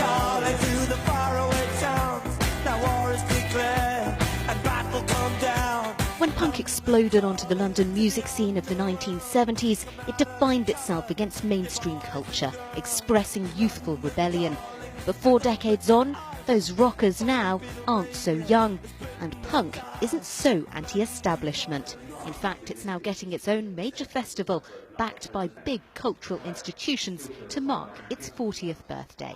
calling to the faraway towns. Now war is declared and battle come down. When punk exploded onto the London music scene of the 1970s, it defined itself against mainstream culture, expressing youthful rebellion. But 4 decades on, those rockers now aren't so young, and punk isn't so anti-establishment. In fact, it's now getting its own major festival, backed by big cultural institutions, to mark its 40th birthday.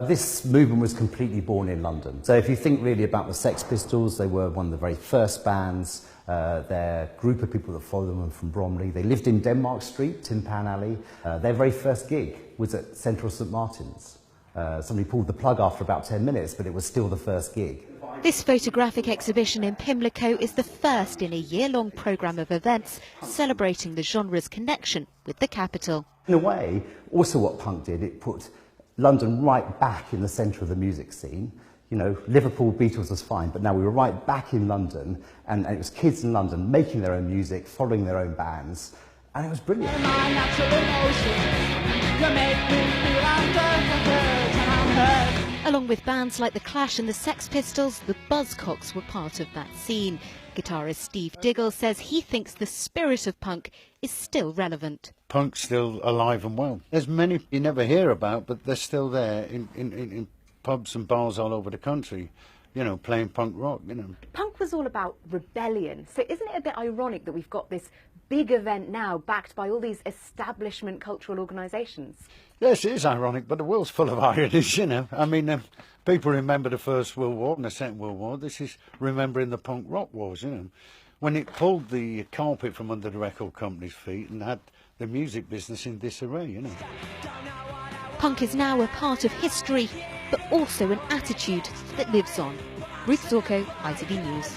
This movement was completely born in London. So if you think really about the Sex Pistols, they were one of the very first bands. Their group of people that followed them from Bromley. They lived in Denmark Street, Tin Pan Alley. Their very first gig was at Central St Martin's. Somebody pulled the plug after about 10 minutes, but it was still the first gig. This photographic exhibition in Pimlico is the first in a year-long programme of events celebrating the genre's connection with the capital. In a way, also what punk did, it put London right back in the centre of the music scene. You know, Liverpool, Beatles was fine, but now we were right back in London, and it was kids in London making their own music, following their own bands, and it was brilliant. Along with bands like The Clash and the Sex Pistols, the Buzzcocks were part of that scene. Guitarist Steve Diggle says he thinks the spirit of punk is still relevant. Punk's still alive and well. There's many you never hear about, but they're still there in pubs and bars all over the country, you know, playing punk rock, you know. Punk was all about rebellion, so isn't it a bit ironic that we've got this big event now backed by all these establishment cultural organisations? Yes, it is ironic, but the world's full of ironies, you know. I mean, people remember the First World War and the Second World War. This is remembering the punk rock wars, you know, when it pulled the carpet from under the record company's feet and had the music business in disarray, you know. Punk is now a part of history, but also an attitude that lives on. Ruth Zorko, ITV News.